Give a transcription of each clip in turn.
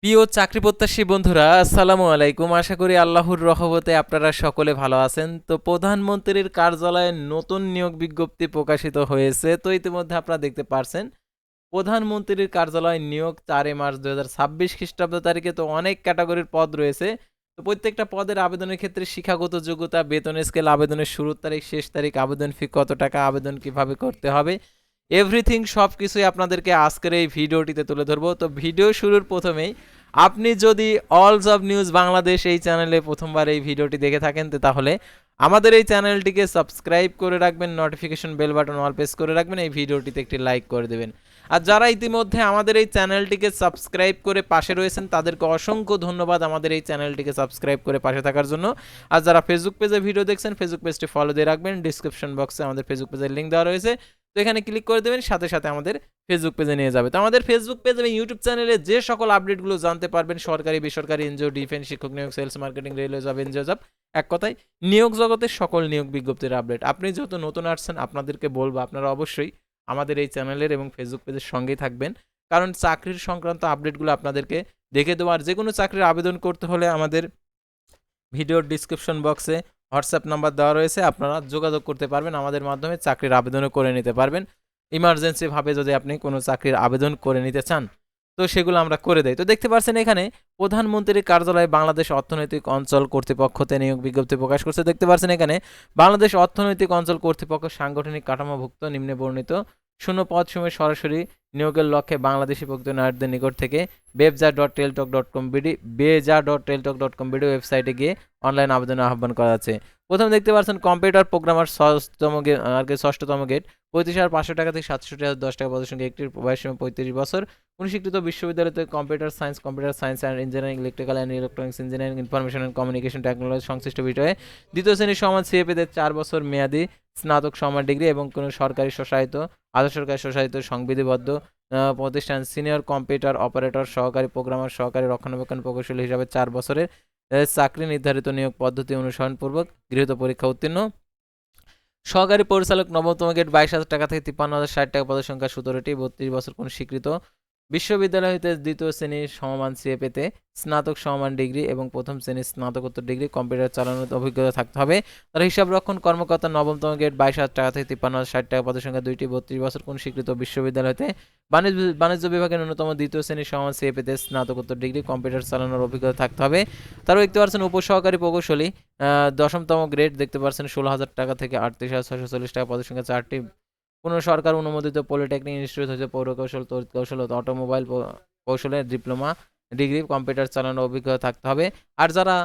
প্রিয় চাকরি প্রত্যাশী বন্ধুরা, আসসালামু আলাইকুম। আশা করি আল্লাহর রহমতে আপনারা সকলে ভালো আছেন। তো প্রধানমন্ত্রীর কার্যালয়ে নতুন নিয়োগ বিজ্ঞপ্তি প্রকাশিত হয়েছে। তো ইতিমধ্যে আপনারা দেখতে পারছেন প্রধানমন্ত্রীর কার্যালয় নিয়োগ ৪ মার্চ ২০২৬ খ্রিস্টাব্দ তারিখে। তো অনেক ক্যাটাগরির পদ রয়েছে। তো প্রত্যেকটা পদের আবেদনের ক্ষেত্রে শিক্ষাগত যোগ্যতা, বেতন স্কেল, আবেদনের শুরুর তারিখ, শেষ তারিখ, আবেদন ফি কত টাকা, আবেদন কিভাবে করতে হবে, এভরিথিং সব কিছুই আপনাদেরকে আজকের এই ভিডিওটিতে তুলে ধরবো। তো ভিডিও শুরুর প্রথমেই আপনি যদি অল জব নিউজ বাংলাদেশ এই চ্যানেলে প্রথমবার এই ভিডিওটি দেখে থাকেন, তো তাহলে আমাদের এই চ্যানেলটিকে সাবস্ক্রাইব করে রাখবেন, notification bell button all press করে রাখবেন, এই ভিডিওটিতে একটি লাইক করে দেবেন। আর যারা ইতিমধ্যে আমাদের এই চ্যানেলটিকে সাবস্ক্রাইব করে পাশে রয়েছেন তাদেরকে অসংখ্য ধন্যবাদ আমাদের এই চ্যানেলটিকে সাবস্ক্রাইব করে পাশে থাকার জন্য। আর যারা ফেসবুক পেজে ভিডিও দেখছেন, ফেসবুক পেজটি ফলো দিয়ে রাখবেন। ডিসক্রিপশন বক্সে আমাদের ফেসবুক পেজের লিঙ্ক দেওয়া রয়েছে, তো এখানে ক্লিক করে দেবেন, সাথে সাথে আমাদের ফেসবুক পেজে নিয়ে যাবে। তো আমাদের ফেসবুক পেজ এবং ইউটিউব চ্যানেলে যে সকল আপডেটগুলো জানতে পারবেন, সরকারি, বেসরকারি, এনজিও, ডিফেন্স, শিক্ষক নিয়োগ, sales, marketing, railway job, NGO job, এক কথায় নিয়োগ জগতের সকল নিয়োগ বিজ্ঞপ্তির আপডেট। আপনি যেহেতু নতুন আসছেন, আপনাদেরকে বলবো আপনারা অবশ্যই আমাদের এই চ্যানেলের এবং ফেসবুক পেজের সঙ্গেই থাকবেন, কারণ চাকরির সংক্রান্ত আপডেটগুলো আপনাদেরকে দেখে দেওয়ার, যে কোনো চাকরির আবেদন করতে হলে আমাদের ভিডিওর ডিসক্রিপশন বক্সে হোয়াটসঅ্যাপ নাম্বার দেওয়া রয়েছে, আপনারা যোগাযোগ করতে পারবেন, আমাদের মাধ্যমে চাকরির আবেদনও করে নিতে পারবেন। ইমার্জেন্সিভাবে যদি আপনি কোনো চাকরির আবেদন করে নিতে চান, তো সেগুলো আমরা করে দেই। তো দেখতে পাচ্ছেন এখানে প্রধানমন্ত্রীর কার্যালয়ে বাংলাদেশ অর্থনৈতিক অঞ্চল কর্তৃপক্ষতে নিয়োগ বিজ্ঞপ্তি প্রকাশ করছে। দেখতে পাচ্ছেন এখানে বাংলাদেশ অর্থনৈতিক অঞ্চল কর্তৃপক্ষ সাংগঠনিক কাঠামোভুক্ত নিম্নে বর্ণিত শূন্য পদ সময় সরাসরি নিয়োগের লক্ষ্যে বাংলাদেশি প্রক্রিয়ানায়কদের নিকট থেকে beja.teltok.com বিডি ওয়েবসাইটে গিয়ে অনলাইন আবেদনের আহ্বান করা যাচ্ছে। প্রথমে দেখতে পাচ্ছেন কম্পিউটার প্রোগ্রামার ষষ্ঠতম গেট ৩৫,৫০০ টাকা থেকে ৬৭,০১০ টাকা পদের সঙ্গে একটির বয়সসীমা ৩৫ বছর। কোন স্বীকৃত বিশ্ববিদ্যালয়তে computer science and engineering, electrical and electronics engineering, information and communication technology সংশ্লিষ্ট বিষয়ে দ্বিতীয় শ্রেণীর সমান সিএপিতে ৪ বছর মেয়াদি স্নাতক সমান ডিগ্রি এবং কোনো সরকারি স্বশাসিত, আধা সরকারি স্বশাসিত, সংবিধিবদ্ধ প্রতিষ্ঠান সিনিয়র কম্পিউটার অপারেটর, সহকারী প্রোগ্রামার, সহকারী রক্ষণাবেক্ষণ প্রকৌশলী হিসাবে ৪ বছরের চাকরি নির্ধারিত নিয়োগ পদ্ধতি অনুসরণপূর্বক গৃহীত পরীক্ষা উত্তীর্ণ। সহকারী পরিচালক নবমতম গেট 22,০০০ টাকা থেকে ৫৩,০৬০ টাকা, পদের সংখ্যা ১৭টি, ৩২ বছর, কোন স্বীকৃত বিশ্ববিদ্যালয় হইতে দ্বিতীয় শ্রেণীর সমমান সিএপিতে স্নাতক সমমান ডিগ্রি এবং প্রথম শ্রেণীর স্নাতকোত্তর ডিগ্রি কম্পিউটার চালানোর অভিজ্ঞতা থাকতে হবে। তার হিসাব রক্ষণ কর্মকর্তা নবমতম গেট 22,০০০ টাকা থেকে ৫৩,০৬০ টাকা, পদের সংখ্যা ২টি, ৩২ বছর, কোন স্বীকৃত বিশ্ববিদ্যালয় হইতে বাণিজ্য বিভাগের ন্যূনতম দ্বিতীয় শ্রেণীর সমান সিএপিতে স্নাতকোত্তর ডিগ্রি কম্পিউটার চালানোর অভিজ্ঞতা থাকতে হবে। তারও দেখতে পাচ্ছেন উপসহকারী প্রকৌশলী দশমতম গ্রেড, দেখতে পাচ্ছেন ১৬,০০০ টাকা থেকে ৩৮,৬৪০ টাকা, পদের সংখ্যা ৪টি, কোনো সরকার অনুমোদিত পলিটেকনিক ইনস্টিটিউট হচ্ছে পৌরকৌশল, তড়িৎ কৌশল, অটোমোবাইল কৌশলের ডিপ্লোমা ডিগ্রি কম্পিউটার চালানোর অভিজ্ঞতা থাকতে হবে। আর যারা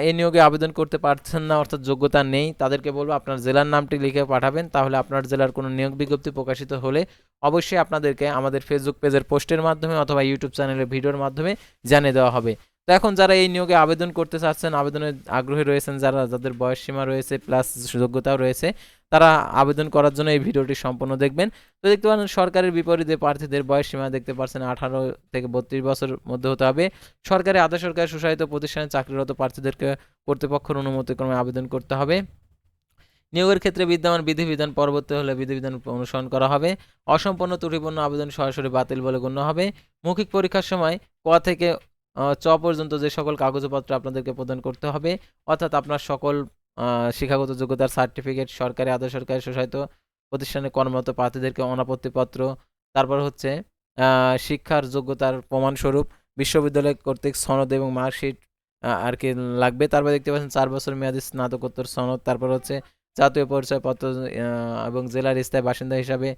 এই নিয়োগে আবেদন করতে পারছেন না, অর্থাৎ যোগ্যতা নেই, তাদেরকে বলবো আপনার জেলার নামটি লিখে পাঠাবেন, তাহলে আপনার জেলার কোনো নিয়োগ বিজ্ঞপ্তি প্রকাশিত হলে অবশ্যই আপনাদেরকে আমাদের ফেসবুক পেজের পোস্টের মাধ্যমে অথবা ইউটিউব চ্যানেলের ভিডিওর মাধ্যমে জানিয়ে দেওয়া হবে। তো এখন যারা এই নিয়োগে আবেদন করতে চাচ্ছেন, আবেদনের আগ্রহী রয়েছেন, যাদের বয়স সীমা রয়েছে প্লাস যোগ্যতাও রয়েছে, তারা আবেদন করার জন্য এই ভিডিওটি সম্পূর্ণ দেখবেন। তো দেখতে পাচ্ছেন সরকারের বিপরীতে প্রার্থীদের বয়স সীমা দেখতে পাচ্ছেন 18 থেকে 32 বছরের মধ্যে হতে হবে। সরকারি, আধা সরকারি, স্বশাসিত প্রতিষ্ঠানে চাকরিরত প্রার্থীদেরকে কর্তৃপক্ষের অনুমতিক্রমে আবেদন করতে হবে। নিয়োগের ক্ষেত্রে বিদ্যমান বিধিবিধান পরবর্তী হলে বিধিবিধান অনুসরণ করা হবে। অসম্পূর্ণ ত্রুটিপূর্ণ আবেদন সরাসরি বাতিল বলে গণ্য হবে। মৌখিক পরীক্ষার সময় ক থেকে চ পর্যন্ত যে সকল কাগজপত্র আপনাদেরকে প্রদান করতে হবে, অর্থাৎ আপনার সকল শিক্ষাগত যোগ্যতার সার্টিফিকেট, সরকারি, আধা সরকারি, স্বশাসিত প্রতিষ্ঠানে কর্মরত প্রার্থীদেরকে অনাপত্তিপত্র, তারপর হচ্ছে শিক্ষার যোগ্যতার প্রমাণস্বরূপ, বিশ্ববিদ্যালয় কর্তৃক সনদ এবং মার্কশিট আর কি লাগবে। তারপর দেখতে পাচ্ছেন ৪ বছর মেয়াদী স্নাতকোত্তর সনদ, তারপর হচ্ছে জাতীয় পরিচয়পত্র এবং জেলার স্থায়ী বাসিন্দা হিসাবে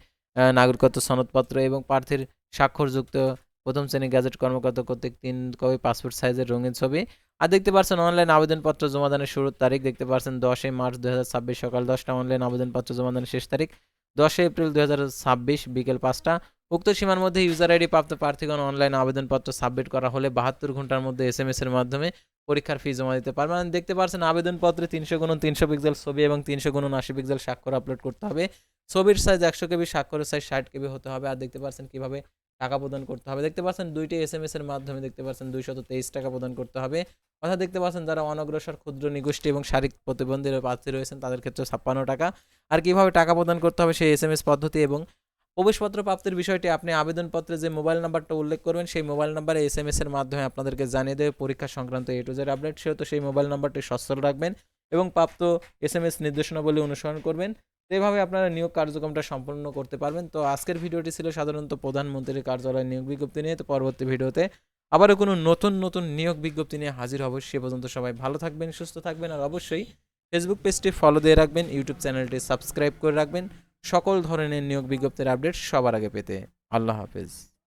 নাগরিকত্ব সনদপত্র এবং প্রার্থীর স্বাক্ষরযুক্ত প্রথম শ্রেণী গ্যাজেট কর্মকর্তা কর্তৃক ৩ কপি পাসপোর্ট সাইজের রঙিন ছবি। আর দেখতে পাচ্ছেন অনলাইন আবেদনপত্র জমাদানের শুরুর তারিখ, দেখতে পাচ্ছেন ১০ মার্চ ২০২৬ সকাল ১০টা। অনলাইন আবেদনপত্র জমাদানের শেষ তারিখ ১০ এপ্রিল ২০২৬ বিকেল ৫টা। উক্ত সীমার মধ্যে ইউজার আইডি প্রাপ্ত প্রার্থীগণ অনলাইন আবেদনপত্র সাবমিট করা হলে ৭২ ঘন্টার মধ্যে এসএমএস এর মাধ্যমে পরীক্ষার ফি জমা দিতে পারবেন। দেখতে পাচ্ছেন আবেদনপত্রে ৩০০x৩০০ পিক্সেল ছবি এবং ৩০০x৮০ পিক্সেল স্বাক্ষর আপলোড করতে হবে। ছবির সাইজ ১০০ কেবি, স্বাক্ষরের সাইজ ৬০ কেবি হতে হবে। আর দেখতে পাচ্ছেন কিভাবে টাকা প্রদান করতে হবে, দেখতে পাচ্ছেন ২টি এসএমএস এর মাধ্যমে দেখতে পাচ্ছেন ২২৩ টাকা প্রদান করতে হবে। অর্থাৎ দেখতে পাচ্ছেন যারা অনগ্রসর, ক্ষুদ্র নিগোষ্ঠী এবং শারীরিক প্রতিবন্ধী প্রার্থী রয়েছেন তাদের ক্ষেত্রে ৫৬ টাকা। আর কিভাবে টাকা প্রদান করতে হবে সেই এসএমএস পদ্ধতি এবং প্রবেশপত্র প্রাপ্তির বিষয়টি আপনি আবেদনপত্রে যে মোবাইল নাম্বারটা উল্লেখ করবেন সেই মোবাইল নাম্বারে SMS এর মাধ্যমে আপনাদেরকে জানিয়ে দেবে পরীক্ষা সংক্রান্ত A to Z আপডেট, সেহেতু সেই মোবাইল নাম্বারটি সচল রাখবেন এবং প্রাপ্ত SMS নির্দেশনাবলী অনুসরণ করবেন। তো এভাবে আপনারা নিয়োগ কার্যক্রমটা সম্পন্ন করতে পারবেন। তো আজকের ভিডিওটি ছিল সাধারণত প্রধানমন্ত্রীর কার্যালয় নিয়োগ বিজ্ঞপ্তি নিয়ে। তো পরবর্তী ভিডিওতে আবারও কোনো নতুন নিয়োগ বিজ্ঞপ্তি নিয়ে হাজির হব। সে পর্যন্ত সবাই ভালো থাকবেন, সুস্থ থাকবেন, আর অবশ্যই ফেসবুক পেজটি ফলো দিয়ে রাখবেন, ইউটিউব চ্যানেলটি সাবস্ক্রাইব করে রাখবেন সকল ধরনের নিয়োগ বিজ্ঞপ্তির আপডেট সবার আগে পেতে। আল্লাহ হাফেজ।